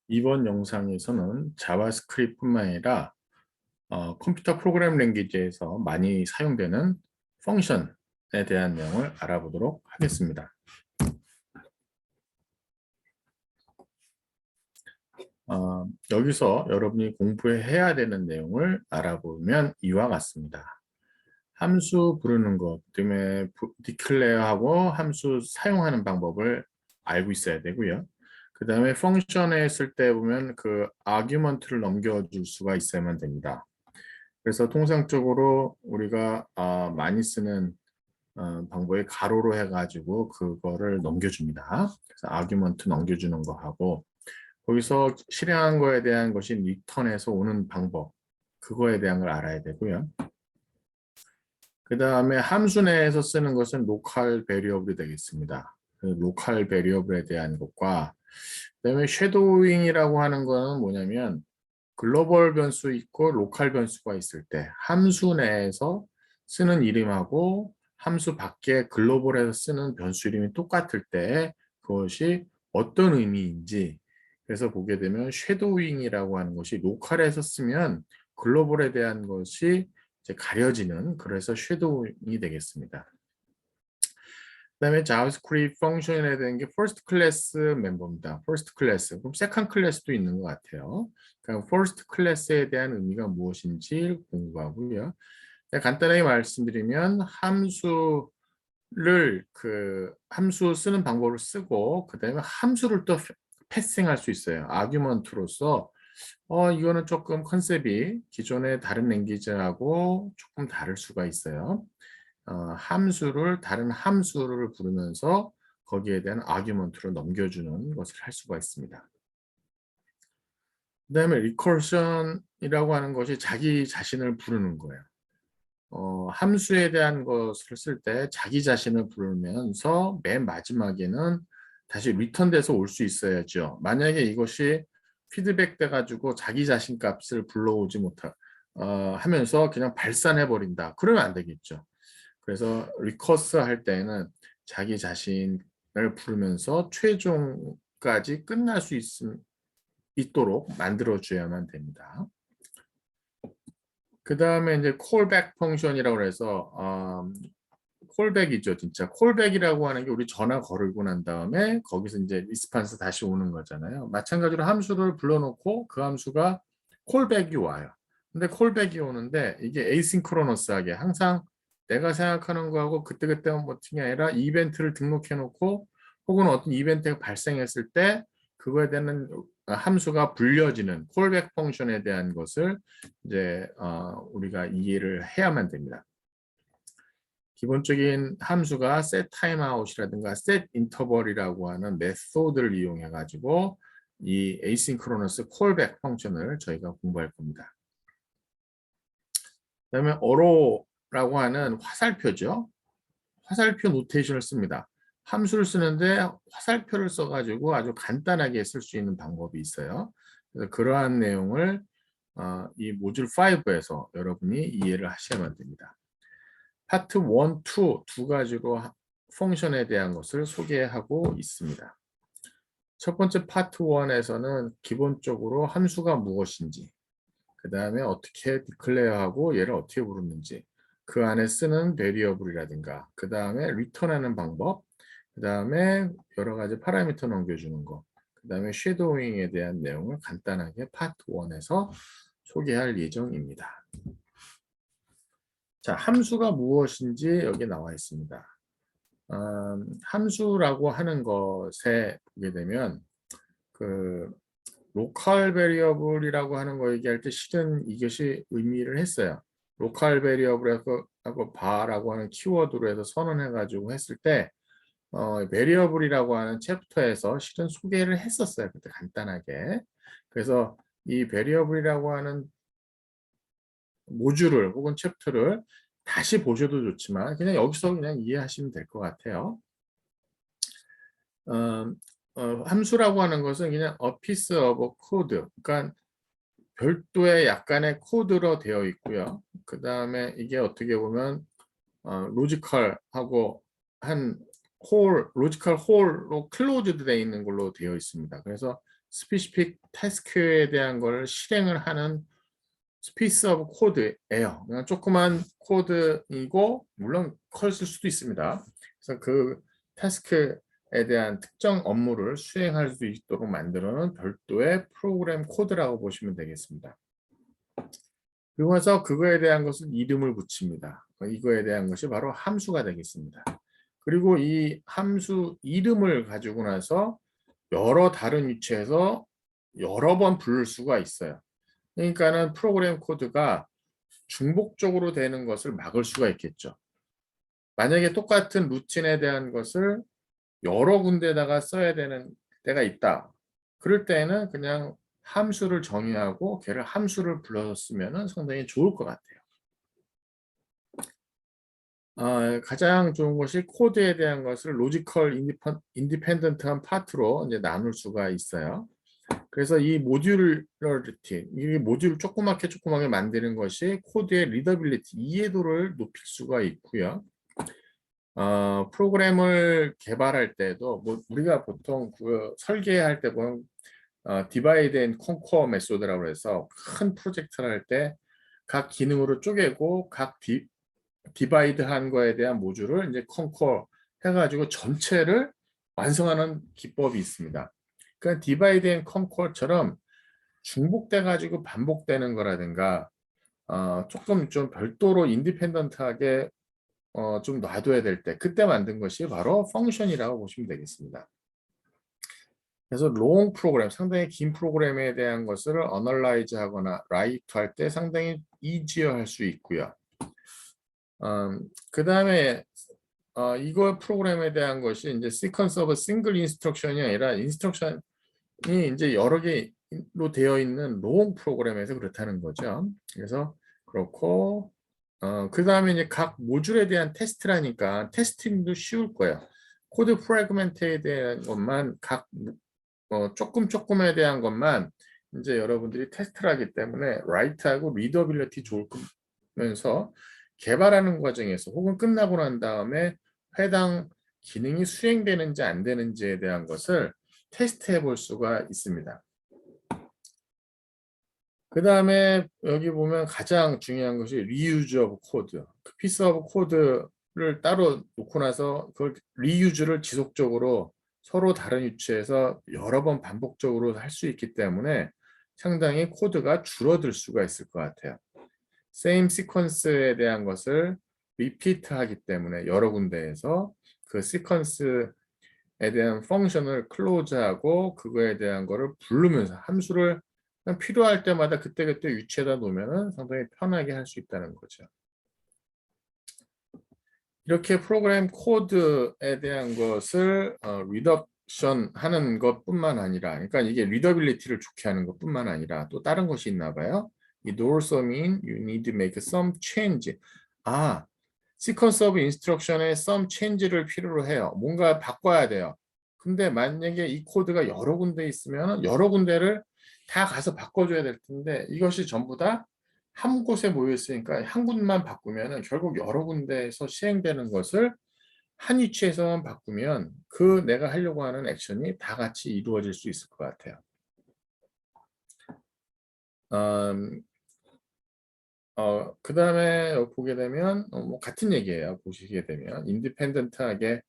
이번 영상에서는 자바스크립트뿐만 아니라 컴퓨터 프로그램 랭귀지에서 많이 사용되는 펑션에 대한 내용을 알아보도록 하겠습니다. 여기서 여러분이 공부해야 되는 내용을 알아보면 이와 같습니다. 함수 부르는 것, 그다음에 declare하고 함수 사용하는 방법을 알고 있어야 되고요. 그 다음에 펑션에 쓸 때 보면 그 argument를 넘겨줄 수가 있어야만 됩니다. 그래서 통상적으로 우리가 많이 쓰는 방법이 가로로 해가지고 그거를 넘겨줍니다. 그래서 argument 넘겨주는 거 하고 거기서 실행한 거에 대한 것이 return에서 오는 방법 그거에 대한 걸 알아야 되고요. 그 다음에 함수 내에서 쓰는 것은 local variable이 되겠습니다. 그 local variable에 대한 것과 그다음에 쉐도잉이라고 하는 거는 뭐냐면 글로벌 변수 있고 로컬 변수가 있을 때 함수 내에서 쓰는 이름하고 함수 밖에 글로벌에서 쓰는 변수 이름이 똑같을 때 그것이 어떤 의미인지 그래서 보게 되면 쉐도잉이라고 하는 것이 로컬에서 쓰면 글로벌에 대한 것이 이제 가려지는 그래서 쉐도잉이 되겠습니다. 그다음에 자바스크립트 펑션에 대한 게 퍼스트 클래스 멤버입니다. 퍼스트 클래스. 그럼 세컨드 클래스도 있는 것 같아요. 그러니까 퍼스트 클래스에 대한 의미가 무엇인지 공부하고요. 간단하게 말씀드리면 함수 쓰는 방법을 쓰고 그다음에 함수를 또 패싱할 수 있어요. 아규먼트로서 이거는 조금 컨셉이 기존의 다른 랭귀지하고 조금 다를 수가 있어요. 다른 함수를 부르면서 거기에 대한 아규먼트를 넘겨주는 것을 할 수가 있습니다. 그 다음에 리커션이라고 하는 것이 자기 자신을 부르는 거예요. 함수에 대한 것을 쓸 때 자기 자신을 부르면서 맨 마지막에는 다시 리턴돼서 올 수 있어야죠. 만약에 이것이 피드백 돼가지고 자기 자신 값을 불러오지 하면서 그냥 발산해 버린다. 그러면 안 되겠죠. 그래서 리커스 할 때는 자기 자신을 부르면서 최종까지 끝날 수 있도록 만들어줘야만 됩니다. 그 다음에 이제 콜백 펑션이라고 해서 콜백이죠, 진짜. 콜백이라고 하는 게 우리 전화 걸고 난 다음에 거기서 이제 리스판스 다시 오는 거잖아요. 마찬가지로 함수를 불러놓고 그 함수가 콜백이 와요. 근데 콜백이 오는데 이게 에이싱크로너스하게 항상 내가 생각하는 거하고 그때그때 버티는 게 아니라 이벤트를 등록해 놓고 혹은 어떤 이벤트가 발생했을 때 그거에 대한 함수가 불려지는 콜백 펑션에 대한 것을 이제 우리가 이해를 해야만 됩니다. 기본적인 함수가 set timeout이라든가 set interval이라고 하는 메소드를 이용해 가지고 이 asynchronous callback 펑션을 저희가 공부할 겁니다. 그다음에 arrow라고 하는 화살표죠. 화살표 노테이션을 씁니다. 함수를 쓰는데 화살표를 써가지고 아주 간단하게 쓸 수 있는 방법이 있어요. 그래서 그러한 내용을 이 모듈 5에서 여러분이 이해를 하셔야만 됩니다. 파트 1, 2 두 가지로 펑션에 대한 것을 소개하고 있습니다. 첫 번째 파트 1에서는 기본적으로 함수가 무엇인지 그 다음에 어떻게 디클레어하고 얘를 어떻게 부르는지 그 안에 쓰는 베리어블이라든가 그 다음에 리턴하는 방법 그 다음에 여러 가지 파라미터 넘겨주는 거 그 다음에 쉐도잉에 대한 내용을 간단하게 파트 1에서 소개할 예정입니다. 자, 함수가 무엇인지 여기 나와 있습니다. 함수라고 하는 것에 보게 되면 그 로컬 베리어블이라고 하는 거 얘기할 때 실은 이것이 의미를 했어요. 로컬 베리어블하고 바라고 하는 키워드로 해서 선언해 가지고 했을 때 베리어블이라고 하는 챕터에서 실은 소개를 했었어요. 그때 간단하게. 그래서 이 베리어블이라고 하는 모듈을 혹은 챕터를 다시 보셔도 좋지만 그냥 여기서 그냥 이해하시면 될 것 같아요. 함수라고 하는 것은 그냥 a piece of code, 그러니까 별도의 약간의 코드로 되어 있고요. 그 다음에 이게 어떻게 보면 로지컬하고 로지컬 홀로 클로즈드 되어 있는 걸로 되어 있습니다. 그래서 스페시픽 태스크에 대한 걸 실행을 하는 piece of code예요. 그냥 조그만 코드이고 물론 컸을 수도 있습니다. 그래서 그 태스크에 대한 특정 업무를 수행할 수 있도록 만들어 놓은 별도의 프로그램 코드라고 보시면 되겠습니다. 그리고 나서 그거에 대한 것을 이름을 붙입니다. 이거에 대한 것이 바로 함수가 되겠습니다. 그리고 이 함수 이름을 가지고 나서 여러 다른 위치에서 여러 번 부를 수가 있어요. 그러니까는 프로그램 코드가 중복적으로 되는 것을 막을 수가 있겠죠. 만약에 똑같은 루틴에 대한 것을 여러 군데다가 써야 되는 때가 있다. 그럴 때에는 그냥 함수를 정의하고 걔를 함수를 불러서 쓰면 상당히 좋을 것 같아요. 가장 좋은 것이 코드에 대한 것을 로지컬 인디펜던트한 파트로 이제 나눌 수가 있어요. 그래서 이 모듈러리티, 이 모듈 조그맣게 만드는 것이 코드의 리더빌리티, 이해도를 높일 수가 있고요. 프로그램을 개발할 때도 뭐 우리가 보통 그 설계할 때 보면 디바이드 앤 컨커 메소드라고 해서 큰 프로젝트를 할 때 각 기능으로 쪼개고 각 디바이드 한 거에 대한 모듈을 이제 컨커 해가지고 전체를 완성하는 기법이 있습니다. 그러니까 디바이드 앤 컨커처럼 중복돼 가지고 반복되는 거라든가 조금 좀 별도로 인디펜던트하게 좀 놔둬야 될 때 그때 만든 것이 바로 펑션이라고 보시면 되겠습니다. 그래서 롱 프로그램, 상당히 긴 프로그램에 대한 것을 어널라이즈 하거나 라이트 할 때 상당히 이지어 할 수 있고요. 그 다음에 이거 프로그램에 대한 것이 이제 시퀀스 오브 싱글 인스트럭션이 아니라 인스트럭션이 이제 여러 개로 되어 있는 롱 프로그램에서 그렇다는 거죠. 그래서 그렇고 그 다음에 이제 각 모듈에 대한 테스트라니까 테스팅도 쉬울 거예요. 코드 프래그먼트에 대한 것만 각 조금에 대한 것만 이제 여러분들이 테스트를 하기 때문에 라이트하고 리더빌리티 좋을 거면서 개발하는 과정에서 혹은 끝나고 난 다음에 해당 기능이 수행되는지 안 되는지에 대한 것을 테스트해 볼 수가 있습니다. 그 다음에 여기 보면 가장 중요한 것이 리유즈 오브 코드. 그 피스 오브 코드를 따로 놓고 나서 그걸 리유즈를 지속적으로 서로 다른 위치에서 여러 번 반복적으로 할 수 있기 때문에 상당히 코드가 줄어들 수가 있을 것 같아요. same sequence에 대한 것을 repeat 하기 때문에 여러 군데에서 그 sequence에 대한 펑션을 클로즈하고 그거에 대한 거를 부르면서 함수를 필요할 때마다 그때그때 위치에다 놓으면 상당히 편하게 할 수 있다는 거죠. 이렇게 프로그램 코드에 대한 것을 리덕션 하는 것뿐만 아니라, 그러니까 이게 리더빌리티를 좋게 하는 것뿐만 아니라 또 다른 것이 있나 봐요. 이 also mean you need to make some change. sequence of instruction에 some change를 필요로 해요. 뭔가 바꿔야 돼요. 근데 만약에 이 코드가 여러 군데 있으면 여러 군데를 다 가서 바꿔줘야 될 텐데 이것이 전부 다 한 곳에 모여 있으니까 한 군데만 바꾸면 결국 여러 군데에서 시행되는 것을 한 위치에서만 바꾸면 그 내가 하려고 하는 액션이 다 같이 이루어질 수 있을 것 같아요. 그 다음에 보게 되면 뭐 같은 얘기예요. 보시게 되면 인디펜던트하게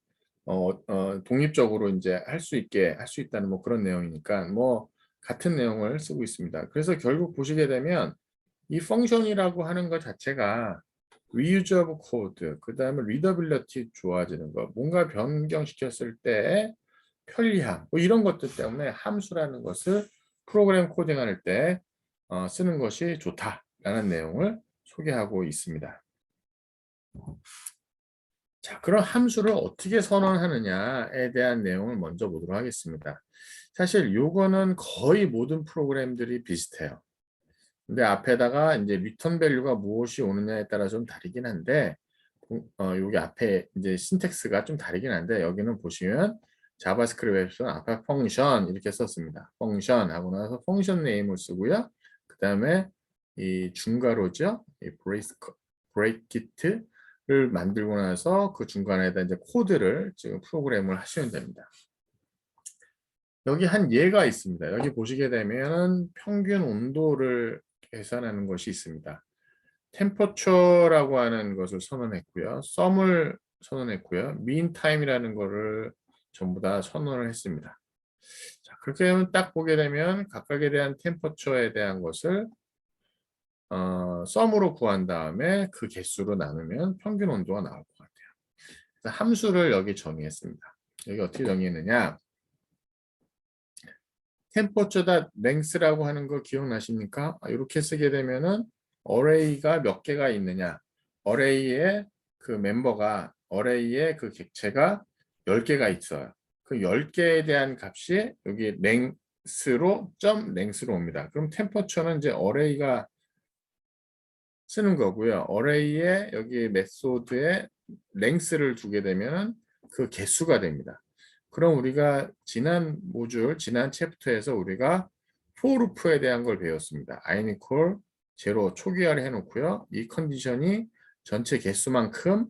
독립적으로 이제 할 수 있다는 뭐 그런 내용이니까 뭐 같은 내용을 쓰고 있습니다. 그래서 결국 보시게 되면 이 펑션이라고 하는 것 자체가 reuse of code, 그 다음에 readability 좋아지는 거, 뭔가 변경시켰을 때 편리함, 뭐 이런 것들 때문에 함수라는 것을 프로그램 코딩할 때 쓰는 것이 좋다라는 내용을 소개하고 있습니다. 자, 그럼 함수를 어떻게 선언하느냐에 대한 내용을 먼저 보도록 하겠습니다. 사실 요거는 거의 모든 프로그램들이 비슷해요. 근데 앞에다가 이제 리턴 밸류가 무엇이 오느냐에 따라 좀 다르긴 한데, 여기 앞에 이제 신텍스가 좀 다르긴 한데, 여기는 보시면 자바스크립트에서는 앞에 펑션 이렇게 썼습니다. 펑션 하고 나서 펑션 네임을 쓰고요. 그 다음에 이 중괄호죠. 이 브레이키트를 만들고 나서 그 중간에다 이제 코드를 지금 프로그램을 하시면 됩니다. 여기 한 예가 있습니다. 여기 보시게 되면 평균 온도를 계산하는 것이 있습니다. 템퍼처라고 하는 것을 선언했고요. 썸을 선언했고요. mean time이라는 거를 전부 다 선언을 했습니다. 자, 그렇게 하면 딱 보게 되면 각각에 대한 템퍼처에 대한 것을 썸으로 구한 다음에 그 개수로 나누면 평균 온도가 나올 것 같아요. 그래서 함수를 여기 정의했습니다. 여기 어떻게 정의했느냐? 템퍼처다 length라고 하는 거 기억나십니까? 이렇게 쓰게 되면은 array가 몇 개가 있느냐? array의 그 멤버가 array의 그 객체가 10개가 있어요. 그 10개에 대한 값이 여기 length로 length로 옵니다. 그럼 템퍼처는 이제 array가 쓰는 거고요. array에 여기 메소드에 length를 두게 되면 그 개수가 됩니다. 그럼 우리가 지난 모듈, 지난 챕터에서 우리가 for loop에 대한 걸 배웠습니다. i equal 0 초기화를 해놓고요. 이 컨디션이 전체 개수만큼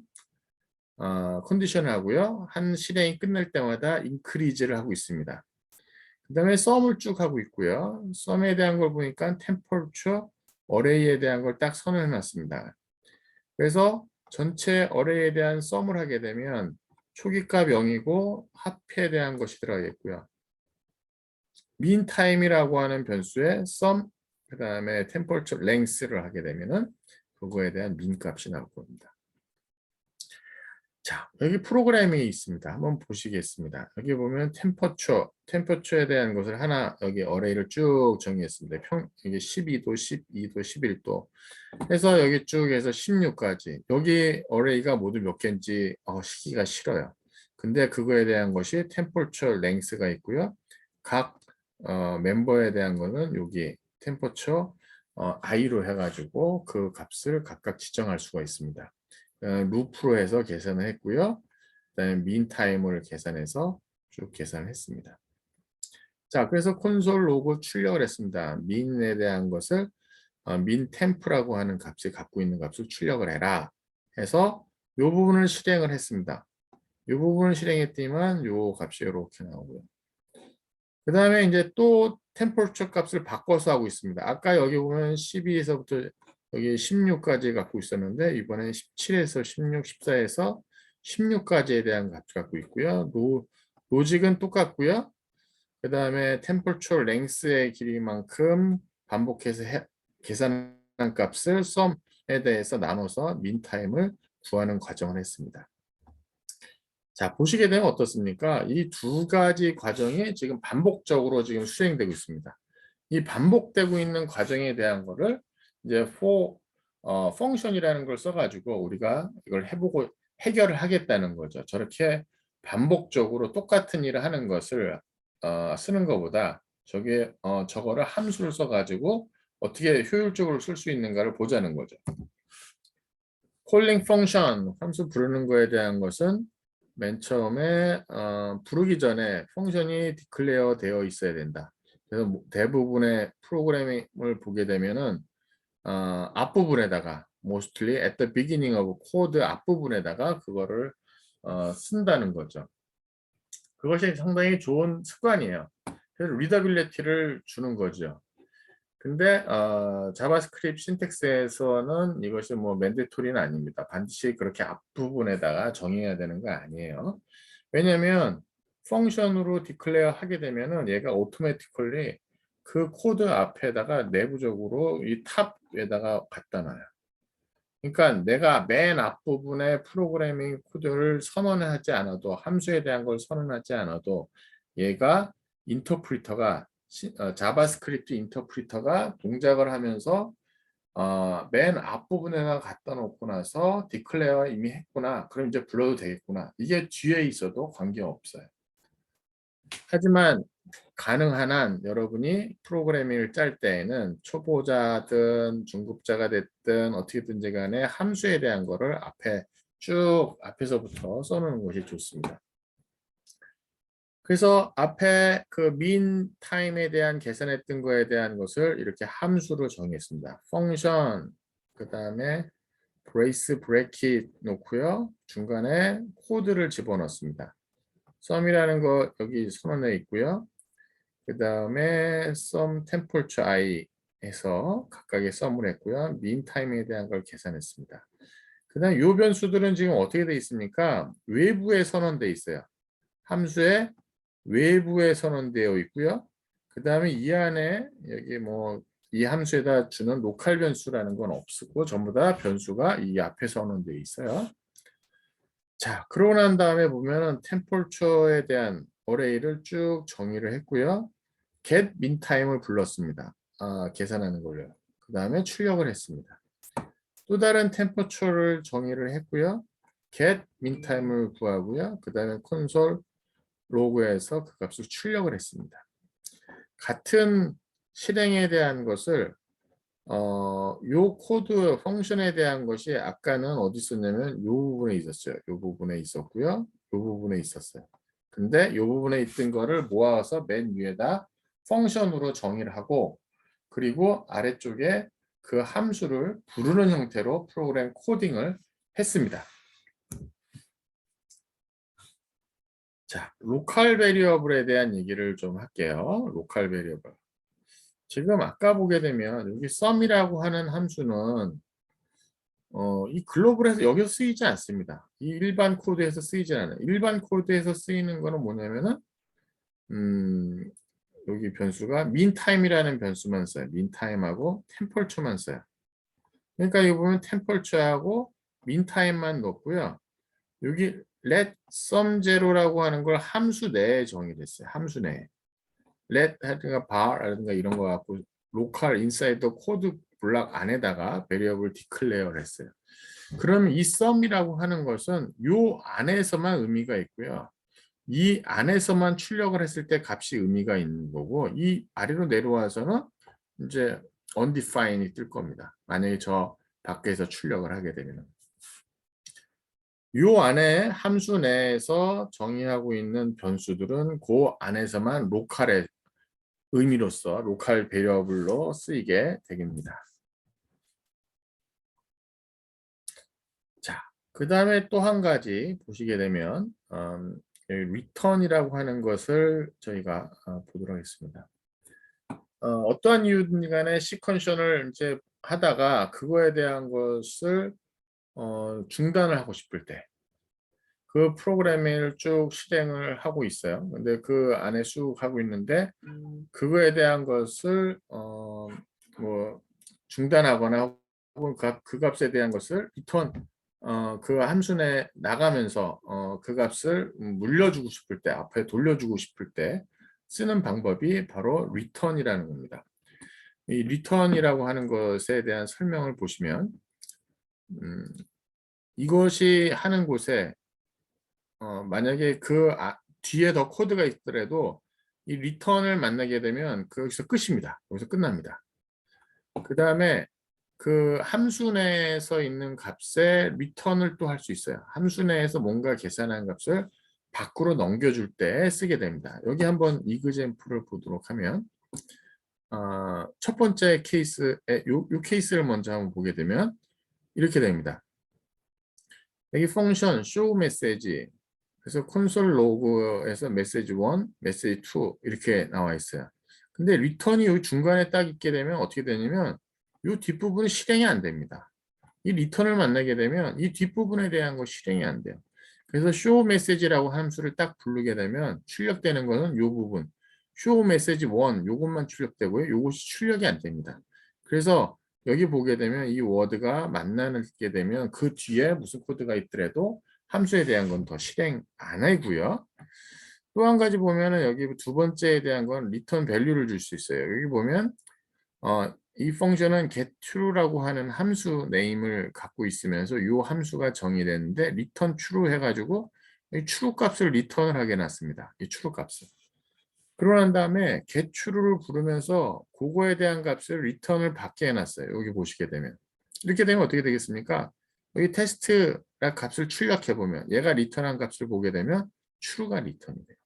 컨디션을 하고요. 한 실행이 끝날 때마다 increase를 하고 있습니다. 그 다음에 썸을 쭉 하고 있고요. 썸에 대한 걸 보니까 temperature, array에 대한 걸 딱 선언해 놨습니다. 그래서 전체 array에 대한 썸을 하게 되면 초기값 0이고 합에 대한 것이 들어가겠고요. mean time이라고 하는 변수에 sum, 그 다음에 temperature length를 하게 되면은 그거에 대한 mean 값이 나올 겁니다. 자, 여기 프로그램이 있습니다. 한번 보시겠습니다. 여기 보면 템퍼처에 대한 것을 하나 여기 어레이를 쭉 정의했습니다. 이게 12도, 12도, 11도 해서 여기 쭉 해서 16까지. 여기 어레이가 모두 몇 개인지 시기가 싫어요. 근데 그거에 대한 것이 템퍼처 랭스가 있고요. 각 멤버에 대한 거는 여기 템퍼처 i로 해가지고 그 값을 각각 지정할 수가 있습니다. 루프로 해서 계산을 했고요. 그다음에 mean time을 계산해서 쭉 계산을 했습니다. 자, 그래서 콘솔 로그 출력을 했습니다. mean에 대한 것을 mean temp라고 하는 값이 갖고 있는 값을 출력을 해라 해서 이 부분을 실행을 했습니다. 이 부분을 실행했더니만 이 값이 이렇게 나오고요. 그 다음에 이제 또 템퍼처 값을 바꿔서 하고 있습니다. 아까 여기 보면 12에서부터 여기 16까지 갖고 있었는데 이번엔 17에서 16, 14에서 16까지에 대한 값을 갖고 있고요. 로직은 똑같고요. 그 다음에 템퍼처 랭스의 길이만큼 반복해서 계산한 값을 썸에 대해서 나눠서 민타임을 구하는 과정을 했습니다. 자, 보시게 되면 어떻습니까? 이 두 가지 과정이 지금 반복적으로 지금 수행되고 있습니다. 이 반복되고 있는 과정에 대한 거를 이제 for function이라는 걸 써가지고 우리가 이걸 해보고 해결을 하겠다는 거죠. 저렇게 반복적으로 똑같은 일을 하는 것을 쓰는 것보다 저거를 함수를 써가지고 어떻게 효율적으로 쓸 수 있는가를 보자는 거죠. calling function 함수 부르는 거에 대한 것은 맨 처음에 부르기 전에 펑션이 디클레어 되어 있어야 된다. 그래서 대부분의 프로그래밍을 보게 되면은 앞부분에다가 mostly at the beginning of code 앞부분에다가 그거를 쓴다는 거죠. 그것이 상당히 좋은 습관이에요. 그래서 리더빌리티를 주는 거죠. 근데 자바스크립트 신텍스에서는 이것이 뭐 맨데토리는 아닙니다. 반드시 그렇게 앞부분에다가 정의해야 되는 거 아니에요. 왜냐하면 펑션으로 디클레어 하게 되면은 얘가 오토매티컬리 그 코드 앞에다가 내부적으로 이 탑에다가 갖다 놔요. 그러니까 내가 맨 앞부분에 프로그래밍 코드를 선언하지 않아도 함수에 대한 걸 선언하지 않아도 얘가 인터프리터가 자바스크립트 인터프리터가 동작을 하면서 맨 앞부분에다 갖다 놓고 나서 디클레어 이미 했구나. 그럼 이제 불러도 되겠구나. 이게 뒤에 있어도 관계없어요. 하지만 가능한 한 여러분이 프로그래밍을 짤 때에는 초보자든 중급자가 됐든 어떻게든지 간에 함수에 대한 거를 앞에서부터 써놓는 것이 좋습니다. 그래서 앞에 그 mean time에 대한 계산했던 거에 대한 것을 이렇게 함수로 정했습니다. function, 그 다음에 brace, bracket 놓고요. 중간에 코드를 집어넣습니다. sum이라는 거 여기 선언해 있고요. 그 다음에 sum temperature i 해서 각각의 sum을 했고요. mean time에 대한 걸 계산했습니다. 그 다음 요 변수들은 지금 어떻게 돼 있습니까? 외부에 선언돼 있어요. 함수의 외부에 선언되어 있고요. 그 다음에 이 안에 여기 뭐 이 함수에다 주는 로컬 변수라는 건 없고 전부 다 변수가 이 앞에 선언되어 있어요. 자, 그러고 난 다음에 보면은 템퍼처에 대한 어레이를 쭉 정의를 했고요. get min time을 불렀습니다. 계산하는 걸로요. 그 다음에 출력을 했습니다. 또 다른 템퍼처를 정의를 했고요. get min time을 구하고요. 그 다음에 콘솔 로그에서 그 값을 출력을 했습니다. 같은 실행에 대한 것을 요 코드 펑션에 대한 것이 아까는 어디 있었냐면 요 부분에 있었어요. 요 부분에 있었고요. 요 부분에 있었어요. 근데 요 부분에 있던 거를 모아서 맨 위에다 펑션으로 정의를 하고 그리고 아래쪽에 그 함수를 부르는 형태로 프로그램 코딩을 했습니다. 자, 로컬 베리어블에 대한 얘기를 좀 할게요. 로컬 베리어블. 지금 아까 보게 되면 여기 sum이라고 하는 함수는 이 글로벌에서 여기서 쓰이지 않습니다. 이 일반 코드에서 쓰이지 않아요. 일반 코드에서 쓰이는 거는 뭐냐면은 여기 변수가 meantime이라는 변수만 써요. meantime하고 temperature만 써요. 그러니까 여기 보면 temperature하고 meantime만 넣고요. 여기 let sum zero라고 하는 걸 함수 내에 정의됐어요. 함수 내에. let 하든가 bar라든가 이런 거 갖고 local inside 코드 블록 안에다가 variable declare를 했어요. 그러면 이 sum이라고 하는 것은 요 안에서만 의미가 있고요. 이 안에서만 출력을 했을 때 값이 의미가 있는 거고 이 아래로 내려와서는 이제 undefined이 뜰 겁니다. 만약에 저 밖에서 출력을 하게 되면. 요 안에 함수 내에서 정의하고 있는 변수들은 그 안에서만 로컬의 의미로서 로컬 베리어블로 쓰이게 됩니다. 자, 그 다음에 또 한 가지 보시게 되면 return이라고 하는 것을 저희가 보도록 하겠습니다. 어떠한 이유든 간에 시퀀션을 이제 하다가 그거에 대한 것을 중단을 하고 싶을 때 그 프로그램을 쭉 실행을 하고 있어요. 근데 그 안에 쭉 하고 있는데 그거에 대한 것을 뭐 중단하거나 혹은 그 값에 대한 것을 리턴 그 함수 내 나가면서 그 값을 물려주고 싶을 때 앞에 돌려주고 싶을 때 쓰는 방법이 바로 return이라는 겁니다. 이 return이라고 하는 것에 대한 설명을 보시면 이것이 하는 곳에 만약에 그 뒤에 더 코드가 있더라도 이 return을 만나게 되면 거기서 끝입니다. 거기서 끝납니다. 그 다음에 그 함수 내에서 있는 값에 return을 또 할 수 있어요. 함수 내에서 뭔가 계산한 값을 밖으로 넘겨줄 때 쓰게 됩니다. 여기 한번 이그젬플을 보도록 하면 첫 번째 케이스에 요 케이스를 먼저 한번 보게 되면 이렇게 됩니다. 여기 펑션 show message 그래서 콘솔 로그에서 메시지 1, 메시지 2 이렇게 나와 있어요. 근데 리턴이 여기 중간에 딱 있게 되면 어떻게 되냐면 이 뒷부분이 실행이 안 됩니다. 이 리턴을 만나게 되면 이 뒷부분에 대한 거 실행이 안 돼요. 그래서 show message라고 함수를 딱 부르게 되면 출력되는 것은 이 부분 show message 1 요것만 출력되고요. 요것이 출력이 안 됩니다. 그래서 여기 보게 되면 이 워드가 만나게 되면 그 뒤에 무슨 코드가 있더라도 함수에 대한 건 더 실행 안 하고요. 또 한 가지 보면은 여기 두 번째에 대한 건 return value를 줄 수 있어요. 여기 보면 이 펑션은 getTrue라고 하는 함수 네임을 갖고 있으면서 이 함수가 정의됐는데 return true 해가지고 이 true 값을 return을 하게 놨습니다. 이 true 값을. 그러고 난 다음에 getTrue를 부르면서 그거에 대한 값을 return을 받게 해놨어요. 여기 보시게 되면. 이렇게 되면 어떻게 되겠습니까? 여기 테스트 값을 출력해 보면 얘가 리턴한 값을 보게 되면 true가 return이 돼요.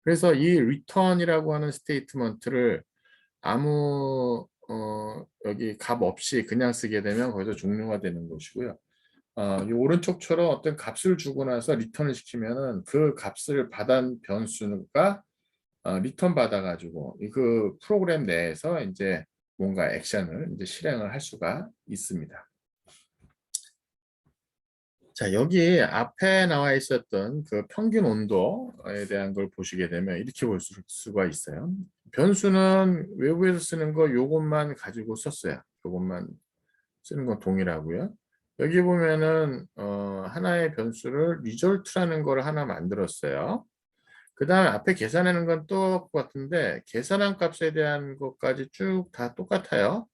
그래서 이 return이라고 하는 스테이트먼트를 아무 여기 값 없이 그냥 쓰게 되면 거기서 종료가 되는 것이고요. 이 오른쪽처럼 어떤 값을 주고 나서 리턴을 시키면은 그 값을 받은 변수가 리턴 받아가지고 그 프로그램 내에서 이제 뭔가 액션을 이제 실행을 할 수가 있습니다. 자, 여기 앞에 나와 있었던 그 평균 온도에 대한 걸 보시게 되면 이렇게 볼 수가 있어요. 변수는 외부에서 쓰는 거 요것만 가지고 썼어요. 요것만 쓰는 건 동일하고요. 여기 보면은 하나의 변수를 result라는 걸 하나 만들었어요. 그 다음에 앞에 계산하는 건 똑같은데 계산한 값에 대한 것까지 쭉 다 똑같아요.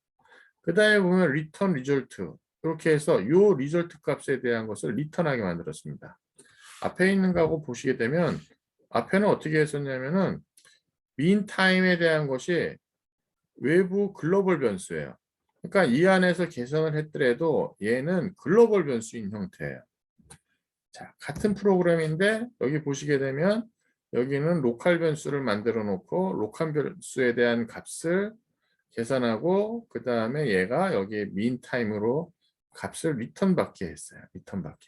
그 다음에 보면 return result 이렇게 해서 요 result 값에 대한 것을 리턴하게 만들었습니다. 앞에 있는 거하고 보시게 되면 앞에는 어떻게 했었냐면은 mean time에 대한 것이 외부 글로벌 변수예요. 그러니까 이 안에서 계산을 했더라도 얘는 글로벌 변수인 형태예요. 자, 같은 프로그램인데 여기 보시게 되면 여기는 로컬 변수를 만들어 놓고 로컬 변수에 대한 값을 계산하고 그 다음에 얘가 여기에 mean time으로 값을 리턴 받게 했어요. 리턴 받게.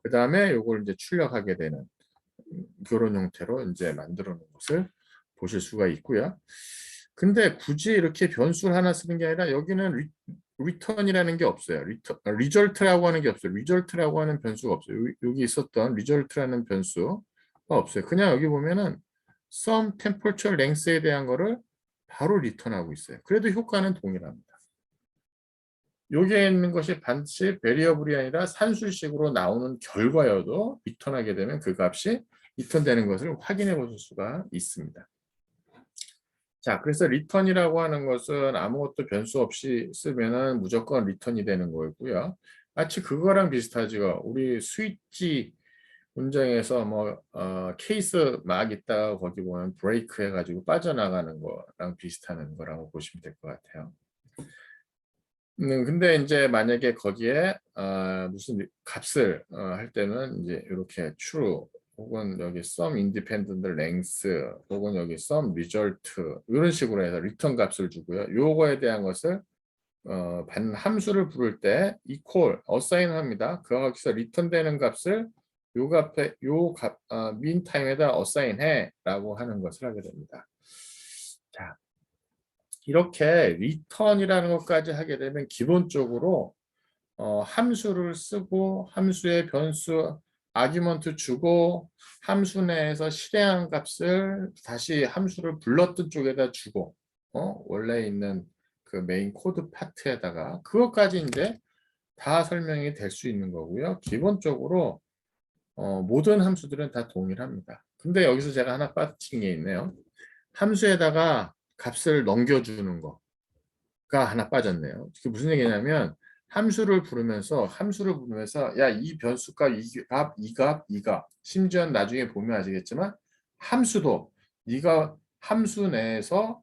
그 다음에 요걸 이제 출력하게 되는 그런 형태로 이제 만들어 놓은 것을 보실 수가 있고요. 근데 굳이 이렇게 변수를 하나 쓰는 게 아니라 여기는 return이라는 게 없어요. result라고 하는 게 없어요. result라고 하는 변수가 없어요. 여기 있었던 result라는 변수가 없어요. 그냥 여기 보면은 sum temperature length에 대한 거를 바로 리턴하고 있어요. 그래도 효과는 동일합니다. 여기에 있는 것이 반드시 베리어블이 아니라 산술식으로 나오는 결과여도 리턴하게 되면 그 값이 리턴되는 것을 확인해 보실 수가 있습니다. 자, 그래서 리턴이라고 하는 것은 아무것도 변수 없이 쓰면은 무조건 리턴이 되는 거고요. 마치 그거랑 비슷하죠. 우리 스위치 문장에서 뭐 케이스 막 있다가 거기 보면 브레이크 해가지고 빠져나가는 거랑 비슷한 거라고 보시면 될 것 같아요. 근데 이제 만약에 거기에 무슨 값을 할 때는 이제 이렇게 true 혹은 여기 sum independent length 혹은 여기 sum result 이런 식으로 해서 리턴 값을 주고요. 요거에 대한 것을 받는 함수를 부를 때 equal assign 합니다. 거기서 리턴되는 값을 요 값에 요값 mean time에다 assign 해라고 하는 것을 하게 됩니다. 자, 이렇게 return이라는 것까지 하게 되면 기본적으로 함수를 쓰고 함수의 변수 아규먼트 주고 함수 내에서 실행한 값을 다시 함수를 불렀던 쪽에다 주고 원래 있는 그 메인 코드 파트에다가 그것까지 이제 다 설명이 될 수 있는 거고요. 기본적으로 모든 함수들은 다 동일합니다. 근데 여기서 제가 하나 빠뜨린 게 있네요. 함수에다가 값을 넘겨주는 거가 하나 빠졌네요. 그게 무슨 얘기냐면 함수를 부르면서 야, 이 변수값, 이 값, 심지어 나중에 보면 아시겠지만 함수도 네가 함수 내에서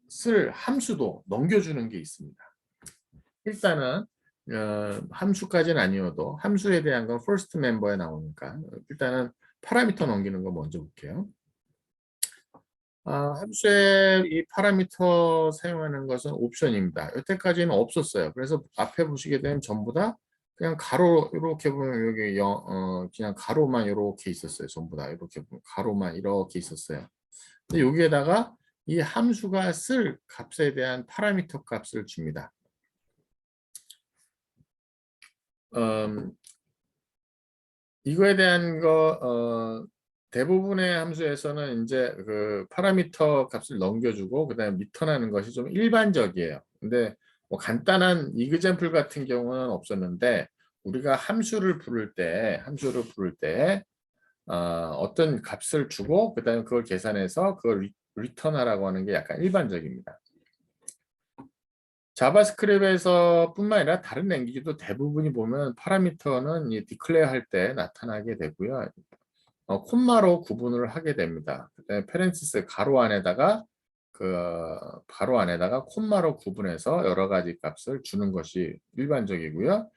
쓸 함수도 넘겨주는 게 있습니다. 일단은 함수까지는 아니어도 함수에 대한 건 first member에 나오니까 일단은 파라미터 넘기는 거 먼저 볼게요. 함수의 이 파라미터 사용하는 것은 옵션입니다. 여태까지는 없었어요. 그래서 앞에 보시게 되면 전부 다 그냥 가로 이렇게 보면 여기 그냥 가로만 이렇게 있었어요. 전부 다 이렇게 보면 가로만 이렇게 있었어요. 근데 여기에다가 이 함수가 쓸 값에 대한 파라미터 값을 줍니다. 이거에 대한 대부분의 함수에서는 이제 그 파라미터 값을 넘겨주고 그다음에 리턴하는 것이 좀 일반적이에요. 근데 뭐 간단한 이그젬플 같은 경우는 없었는데 우리가 함수를 부를 때 어떤 값을 주고 그다음에 그걸 계산해서 그걸 리턴하라고 하는 게 약간 일반적입니다. 자바스크립트에서 뿐만 아니라 다른 랭귀지도 대부분이 보면 파라미터는 이 디클레어 할 때 나타나게 되고요. 콤마로 구분을 하게 됩니다. 그다음에 페렌치스 가로 안에다가 콤마로 구분해서 여러 가지 값을 주는 것이 일반적이고요.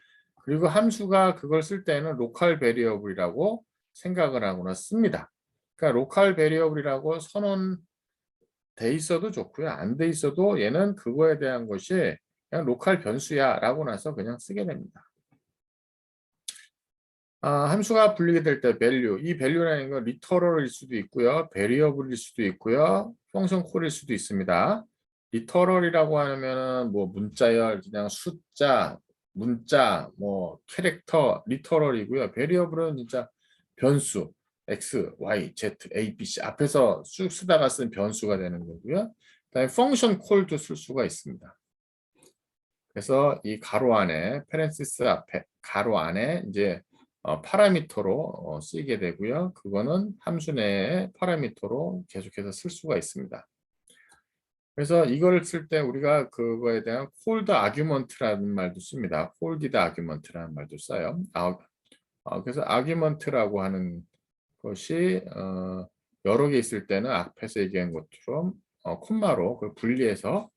그리고 함수가 그걸 쓸 때는 로컬 베리어블이라고 생각을 하거나 씁니다. 그러니까 로컬 베리어블이라고 선언돼 있어도 좋고요. 안 돼 있어도 얘는 그거에 대한 것이 그냥 로컬 변수야 라고 나서 그냥 쓰게 됩니다. 함수가 불리게 될 때 value, 이 value라는 건 리터럴일 수도 있고요, variable일 수도 있고요, 펑션 콜일 수도 있습니다. 리터럴이라고 하면은 뭐 문자열, 그냥 숫자, 문자, 뭐 캐릭터, 리터럴이고요. variable은 진짜 변수, x, y, z, a, b, c 앞에서 쭉 쓰다가 쓴 변수가 되는 거고요. 그다음에 펑션 콜도 쓸 수가 있습니다. 그래서 이 가로 안에 페렌시스 앞에 가로 안에 이제 파라미터로 쓰이게 되고요. 그거는 함수 내에 파라미터로 계속해서 쓸 수가 있습니다. 그래서 이걸 쓸 때 우리가 그거에 대한 hold argument라는 말도 씁니다. holded argument라는 말도 써요. 그래서 argument라고 하는 것이 여러 개 있을 때는 앞에서 얘기한 것처럼 콤마로 그걸 분리해서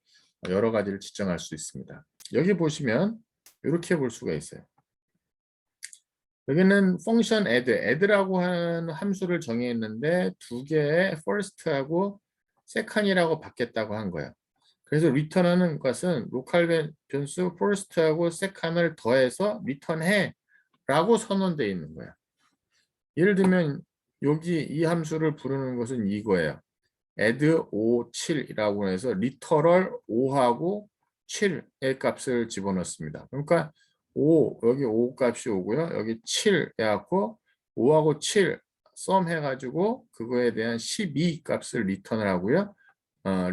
여러 가지를 지정할 수 있습니다. 여기 보시면 이렇게 볼 수가 있어요. 여기는 펑션 add라고 하는 함수를 정의했는데 두 개의 first하고 second이라고 받겠다고 한 거예요. 그래서 return하는 것은 로컬 변수 first하고 second을 더해서 return해 라고 선언되어 있는 거예요. 예를 들면 여기 이 함수를 부르는 것은 이거예요. add 5, 7이라고 해서 literal 5하고 7의 값을 집어넣습니다. 그러니까 5, 여기 5 값이 오고요. 여기 7 해갖고 5하고 7 썸 해가지고 그거에 대한 12 값을 리턴을 하고요.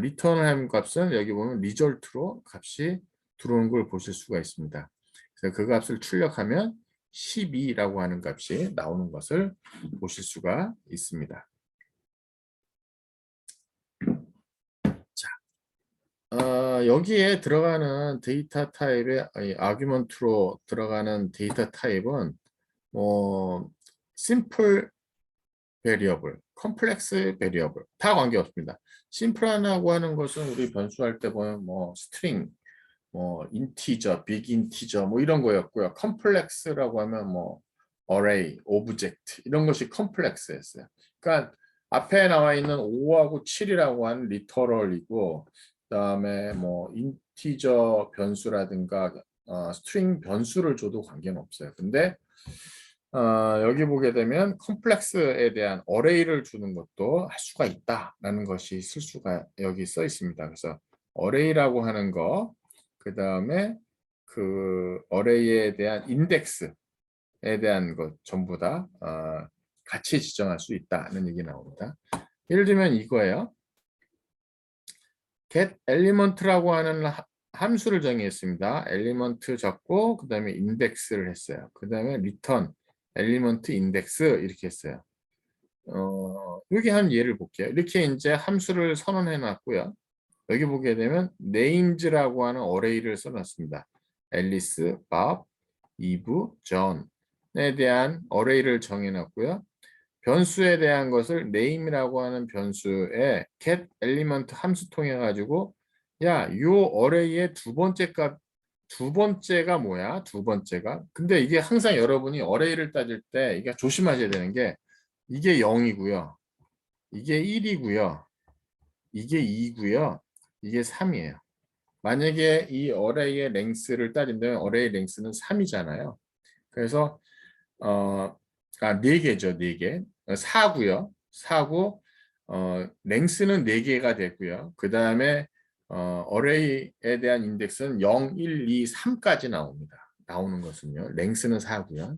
리턴을 한 값은 여기 보면 리절트로 값이 들어오는 걸 보실 수가 있습니다. 그래서 그 값을 출력하면 12라고 하는 값이 나오는 것을 보실 수가 있습니다. 여기에 들어가는 데이터 타입의 아규먼트로 들어가는 데이터 타입은 심플 베리어블, 컴플렉스 베리어블 다 관계없습니다. 심플하다고 하는 것은 우리 변수할 때 보면 뭐 스트링, 뭐 인티저, 빅 인티저 뭐 이런 거였고요. 컴플렉스라고 하면 뭐 어레이, 오브젝트 이런 것이 컴플렉스였어요. 그러니까 앞에 나와 있는 5하고 7이라고 하는 리터럴이고 그다음에 뭐 인티저 변수라든가 스트링 변수를 줘도 관계는 없어요. 근데 여기 보게 되면 컴플렉스에 대한 어레이를 주는 것도 할 수가 있다라는 것이 있을 수가 여기 써 있습니다. 그래서 어레이라고 하는 거, 그 다음에 그 어레이에 대한 인덱스에 대한 것 전부 다 같이 지정할 수 있다는 얘기 나옵니다. 예를 들면 이거예요. get element라고 하는 함수를 정의했습니다. 엘리먼트 적고 그 다음에 인덱스를 했어요. 그 다음에 return 엘리먼트 인덱스 이렇게 했어요. 여기 한 예를 볼게요. 이렇게 이제 함수를 선언해 놨고요. 여기 보게 되면 names라고 하는 어레이를 써놨습니다. 앨리스, 밥, 이브, 존에 대한 어레이를 정해놨고요. 변수에 대한 것을 name이라고 하는 변수에 get element 함수 통해 가지고 요 어레이의 두 번째가 뭐야? 두 번째가. 근데 이게 항상 여러분이 어레이를 따질 때 이게 조심하셔야 되는 게 이게 0이고요. 이게 1이고요. 이게 2고요. 이게 3이에요. 만약에 이 어레이의 랭스를 따진다면 어레이 랭스는 3이잖아요. 그래서 아, 4개죠, 4개. 4고요. 4고 랭스는 4개가 되고요. 그 다음에 어레이에 대한 인덱스는 0, 1, 2, 3까지 나옵니다. 나오는 것은요. 랭스는 4고요.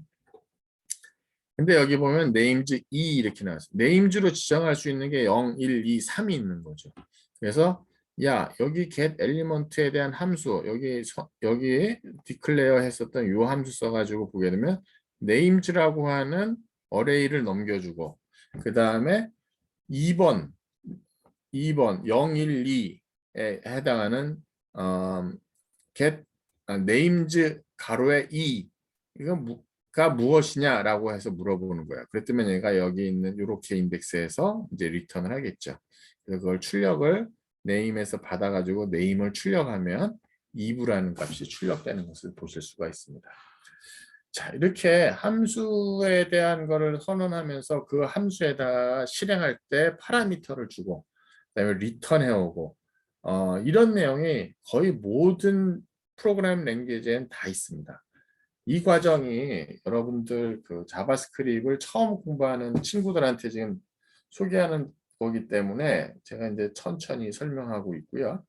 근데 여기 보면 names 2 이렇게 나왔어요. names로 지정할 수 있는 게 0, 1, 2, 3이 있는 거죠. 그래서 여기 get element에 대한 함수 여기 declare 했었던 요 함수 써가지고 보게 되면 names라고 하는 어레이를 넘겨주고 그 다음에 2번 0, 1, 2에 해당하는 get names 가로의 2 이거 무엇이냐라고 해서 물어보는 거야. 그랬더니 얘가 여기 있는 이렇게 인덱스에서 이제 리턴을 하겠죠. 그래서 그걸 출력을 name에서 받아가지고 name을 출력하면 eve라는 값이 출력되는 것을 보실 수가 있습니다. 자, 이렇게 함수에 대한 거를 선언하면서 그 함수에다가 실행할 때 파라미터를 주고 그다음에 리턴 해오고 이런 내용이 거의 모든 프로그램 랭귀지엔 다 있습니다. 이 과정이 여러분들 그 자바스크립트를 처음 공부하는 친구들한테 지금 소개하는 거기 때문에 제가 이제 천천히 설명하고 있고요.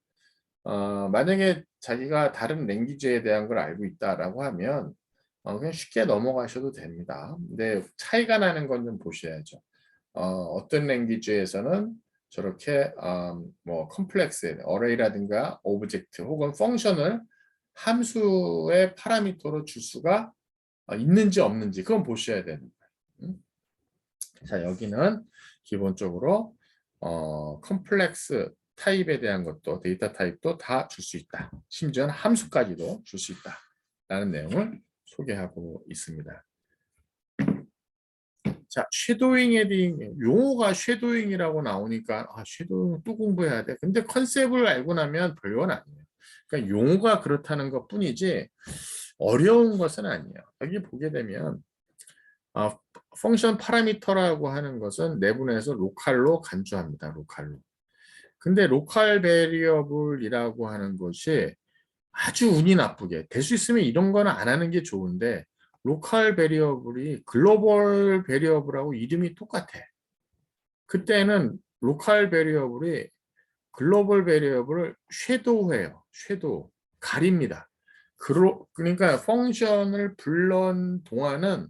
만약에 자기가 다른 랭귀지에 대한 걸 알고 있다라고 하면 그냥 쉽게 넘어가셔도 됩니다. 근데 차이가 나는 건 좀 보셔야죠. 어떤 랭귀지에서는 저렇게 뭐 컴플렉스 어레이라든가 오브젝트 혹은 펑션을 함수의 파라미터로 줄 수가 있는지 없는지 그건 보셔야 되는 거예요. 자, 여기는 기본적으로 컴플렉스 타입에 대한 것도 데이터 타입도 다 줄 수 있다. 심지어는 함수까지도 줄 수 있다. 라는 내용을 소개하고 있습니다. 자, 쉐도잉에 대한 용어가 쉐도잉이라고 나오니까 쉐도잉 또 공부해야 돼. 근데 컨셉을 알고 나면 별건 아니에요. 그러니까 용어가 그렇다는 것뿐이지 어려운 것은 아니에요. 여기 보게 되면 펑션 파라미터라고 하는 것은 내분해서 로컬로 간주합니다. 로컬로. 근데 로컬 베리어블이라고 하는 것이 아주 운이 나쁘게 될 수 있으면 이런 거는 안 하는 게 좋은데 로컬 베리어블이 글로벌 베리어블하고 이름이 똑같아. 그때는 로컬 베리어블이 글로벌 베리어블을 섀도우해요. 섀도우. 가립니다. 그러니까 펑션을 불러온 동안은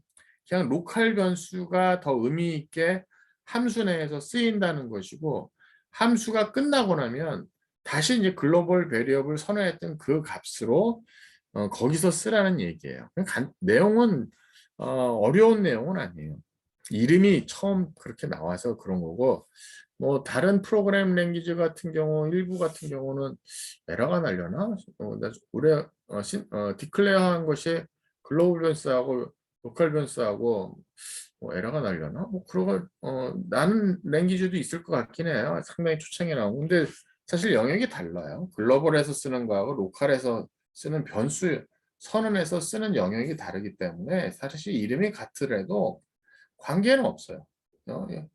그냥 로컬 변수가 더 의미 있게 함수 내에서 쓰인다는 것이고 함수가 끝나고 나면 다시 이제 글로벌 베리어블 선언했던 그 값으로 거기서 쓰라는 얘기예요. 내용은 어려운 내용은 아니에요. 이름이 처음 그렇게 나와서 그런 거고 뭐 다른 프로그램 랭귀지 같은 경우 일부 같은 경우는 에러가 날려나? 우리 디클레어한 것이 글로벌 변수하고 로컬 변수하고 뭐 에러가 날려나? 뭐 그런 나는 랭귀지도 있을 것 같긴 해요. 상당히 초창에 나오고 근데 사실 영역이 달라요. 글로벌에서 쓰는 거하고 로컬에서 쓰는 변수 선언에서 쓰는 영역이 다르기 때문에 사실 이름이 같더라도 관계는 없어요. 예.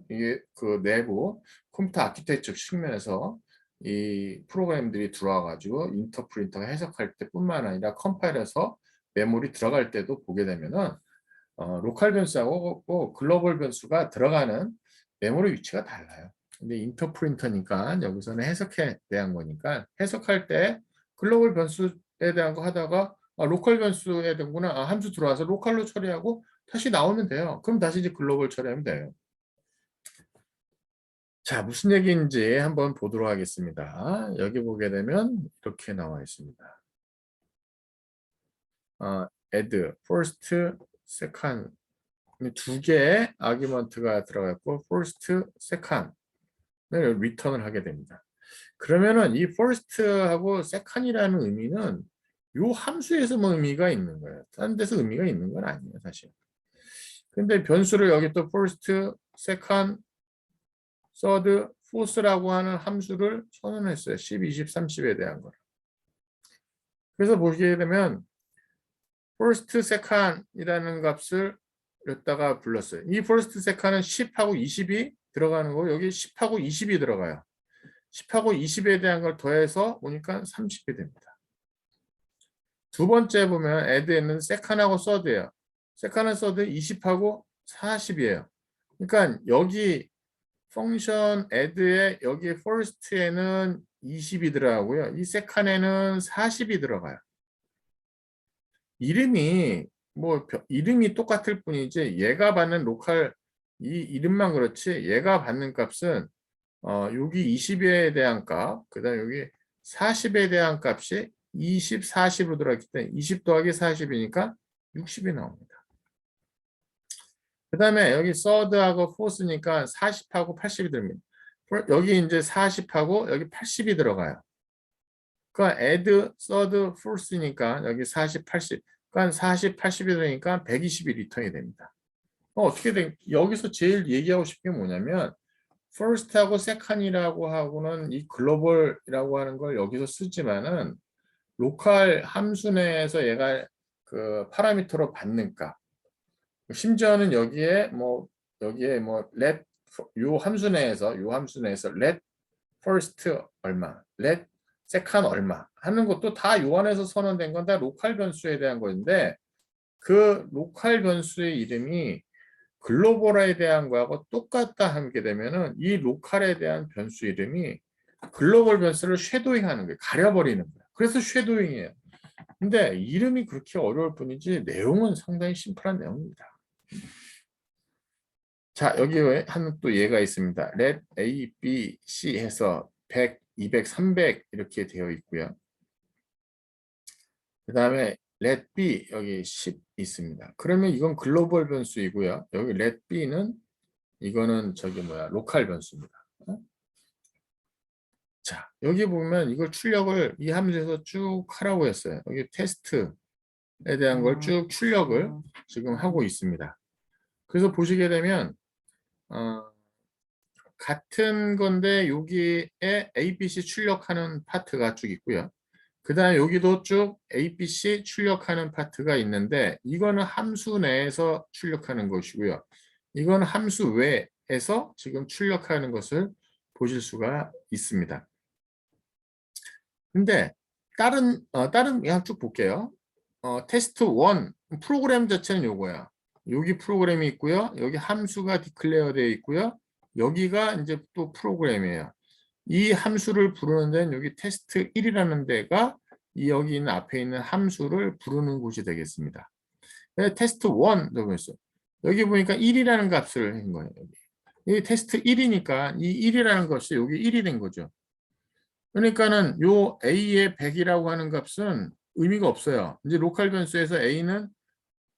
이게 그 내부 컴퓨터 아키텍처 측면에서 이 프로그램들이 들어와 가지고 인터프리터가 해석할 때뿐만 아니라 컴파일해서 메모리 들어갈 때도 보게 되면은 로컬 변수하고 글로벌 변수가 들어가는 메모리 위치가 달라요. 근데 인터프린터니까 여기서는 해석에 대한 거니까 해석할 때 글로벌 변수에 대한 거 하다가 로컬 변수에 된구나 함수 들어와서 로컬로 처리하고 다시 나오면 돼요. 그럼 다시 이제 글로벌 처리하면 돼요. 자, 무슨 얘기인지 한번 보도록 하겠습니다. 여기 보게 되면 이렇게 나와 있습니다. add, first, second 두 개의 아규먼트가 들어갔고 first, second을 리턴을 하게 됩니다. 그러면은 이 first하고 second이라는 의미는 요 함수에서만 의미가 있는 거예요. 다른 데서 의미가 있는 건 아니에요, 사실. 근데 변수를 여기 또 first, second, third, fourth라고 하는 함수를 선언했어요. 10, 20, 30에 대한 거. 그래서 보시게 되면 first, second이라는 값을 여기다가 불렀어요. 이 first, second은 10하고 20이 들어가는 거고 여기 10하고 20이 들어가요. 10하고 20에 대한 걸 더해서 보니까 30이 됩니다. 두 번째 보면 add에는 second하고 third예요. second은 third 20하고 40이에요. 그러니까 여기 펑션 add에 여기 first에는 20이 들어가고요. 이 second에는 40이 들어가요. 이름이 이름이 똑같을 뿐이지 얘가 받는 로컬 이 이름만 그렇지 얘가 받는 값은 여기 20에 대한 값, 그다음 여기 40에 대한 값이 20, 40으로 들어갔기 때문에 20 더하기 40이니까 60이 나옵니다. 그 다음에 여기 third하고 fourth니까 40하고 80이 들어갑니다. 여기 이제 40하고 여기 80이 들어가요. 그러니까 add, third, fourth니까 여기 40, 80. 그러니까 40, 80이 되니까 120이 리턴이 됩니다. 어떻게 된 여기서 제일 얘기하고 싶은 게 뭐냐면 first하고 second이라고 하고는 이 글로벌이라고 하는 걸 여기서 쓰지만은 로컬 함수 내에서 얘가 그 파라미터로 받는 값. 심지어는 여기에 let 요 함수 내에서 let first 얼마, let second 얼마 하는 것도 다 요 안에서 선언된 건 다 로컬 변수에 대한 건데 그 로컬 변수의 이름이 글로벌에 대한 거하고 똑같다 하게 되면은 이 로컬에 대한 변수 이름이 글로벌 변수를 쉐도잉 하는 거예요. 가려버리는 거예요. 그래서 쉐도잉이에요. 근데 이름이 그렇게 어려울 뿐이지 내용은 상당히 심플한 내용입니다. 자, 여기 하는 또 예가 있습니다. let A, B, C 해서 100, 200, 300 이렇게 되어 있고요. 그 다음에 let B 여기 10 있습니다. 그러면 이건 글로벌 변수이고요. 여기 let B는 이거는 저기 뭐야 로컬 변수입니다. 자, 여기 보면 이걸 출력을 이 함수에서 쭉 하라고 했어요. 여기 테스트에 대한 걸 쭉 출력을 지금 하고 있습니다. 그래서 보시게 되면 같은 건데 여기에 ABC 출력하는 파트가 쭉 있고요. 그 다음에 여기도 쭉 ABC 출력하는 파트가 있는데 이거는 함수 내에서 출력하는 것이고요. 이건 함수 외에서 지금 출력하는 것을 보실 수가 있습니다. 근데 다른 그냥 쭉 볼게요. 테스트 1 프로그램 자체는 요거야. 여기 프로그램이 있고요. 여기 함수가 디클레어 되어 있고요. 여기가 이제 또 프로그램이에요. 이 함수를 부르는 데는 여기 테스트 1이라는 데가 이 여기 있는 앞에 있는 함수를 부르는 곳이 되겠습니다. 테스트 1도 있어요. 여기 보니까 1이라는 값을 한 거예요. 여기 테스트 1이니까 이 1이라는 것이 여기 1이 된 거죠. 그러니까는 요 A의 100이라고 하는 값은 의미가 없어요. 이제 로컬 변수에서 A는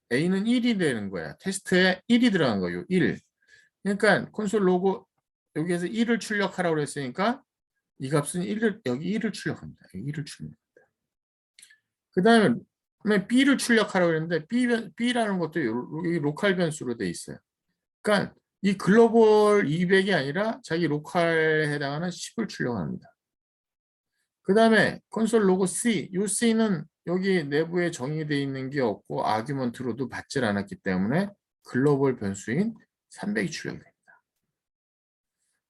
1이 되는 거야. 테스트에 1이 들어간 거예요. 1. 그러니까 콘솔 로그 여기에서 1을 출력하라고 그랬으니까 이 값은 1을 여기 1을 출력합니다. 1을 출력합니다. 그다음에 B를 출력하라고 했는데 B라는 것도 여기 로컬 변수로 돼 있어요. 그러니까 이 글로벌 200이 아니라 자기 로컬에 해당하는 10을 출력합니다. 그 다음에 콘솔 로그 C, 이 C는 여기 내부에 정의되어 있는 게 없고 아규먼트로도 받질 않았기 때문에 글로벌 변수인 300이 출력이 됩니다.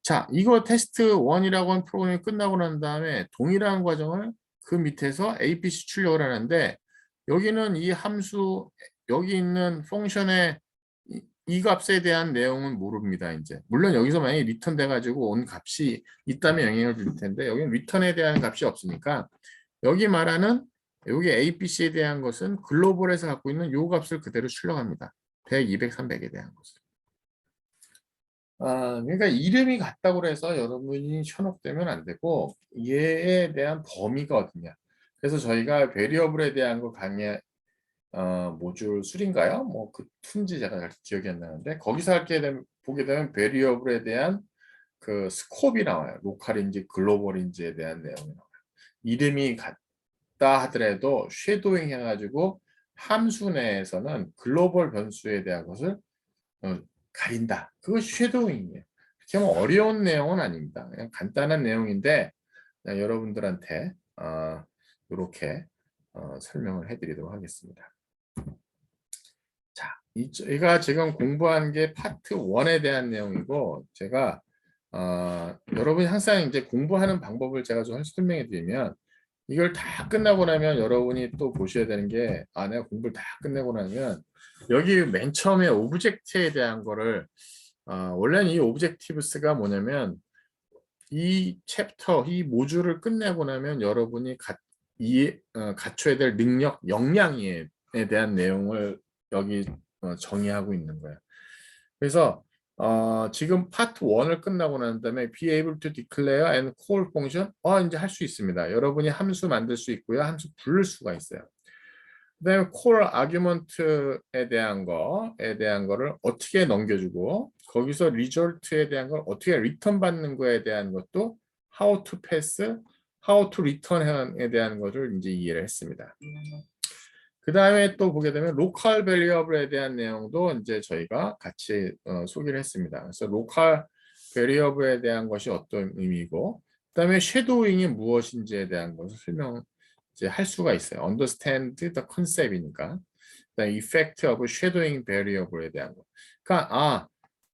자, 이거 테스트 1이라고 하는 프로그램이 끝나고 난 다음에 동일한 과정을 그 밑에서 APC 출력을 하는데 여기는 이 함수, 여기 있는 펑션의 이 값에 대한 내용은 모릅니다. 이제 물론 여기서 만약에 리턴 돼가지고 온 값이 있다면 영향을 줄 텐데 여기는 리턴에 대한 값이 없으니까 여기 말하는 여기 APC에 대한 것은 글로벌에서 갖고 있는 요 값을 그대로 출력합니다. 100, 200, 300에 대한 것을. 그러니까 이름이 같다고 해서 여러분이 현혹되면 안 되고 얘에 대한 범위가 어디냐. 그래서 저희가 베리어블에 대한 거 강의 모듈 3인가요? 뭐 그 툰지 제가 기억이 안 나는데 거기서 보게 되면 베리어블에 대한 그 스콥이 나와요. 로컬인지 글로벌인지에 대한 내용이 나와요. 이름이 같다 하더라도 쉐도잉 해가지고 함수 내에서는 글로벌 변수에 대한 것을 가린다. 그것이 쉐도잉이에요. 그렇게 하면 어려운 내용은 아닙니다. 그냥 간단한 내용인데 여러분들한테 이렇게 설명을 해드리도록 하겠습니다. 자, 제가 지금 공부한 게 파트 1에 대한 내용이고 제가 여러분이 항상 이제 공부하는 방법을 제가 좀 설명해 드리면 이걸 다 끝나고 나면 여러분이 또 보셔야 되는 게 내가 공부를 다 끝내고 나면 여기 맨 처음에 오브젝트에 대한 거를 원래는 이 오브젝티브스가 뭐냐면 이 챕터, 이 모듈을 끝내고 나면 여러분이 갖춰야 될 능력, 역량에 대한 내용을 여기 정의하고 있는 거예요. 그래서 지금 파트 1을 끝나고 난 다음에 be able to declare and call function 이제 할 수 있습니다. 여러분이 함수 만들 수 있고요. 함수 부를 수가 있어요. 그다음에 call argument에 대한 거를 어떻게 넘겨주고 거기서 result에 대한 걸 어떻게 return 받는 거에 대한 것도 how to pass, how to return에 대한 것을 이제 이해를 했습니다. 그 다음에 또 보게 되면 local variable에 대한 내용도 이제 저희가 같이 소개를 했습니다. 그래서 local variable에 대한 것이 어떤 의미고, 그 다음에 shadowing이 무엇인지에 대한 것을 설명 이제 할 수가 있어요. understand the concept이니까. 그다음에 effect of shadowing variable에 대한 거. 그러니까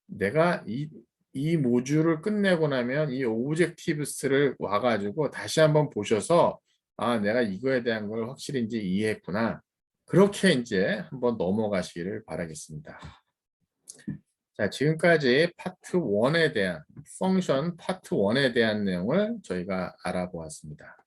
내가 이 모듈을 끝내고 나면 이 오브젝티브스를 와가지고 다시 한번 보셔서 내가 이거에 대한 걸 확실히 이제 이해했구나. 그렇게 이제 한번 넘어가시기를 바라겠습니다. 자, 지금까지 파트 1에 대한 펑션 파트 1에 대한 내용을 저희가 알아보았습니다.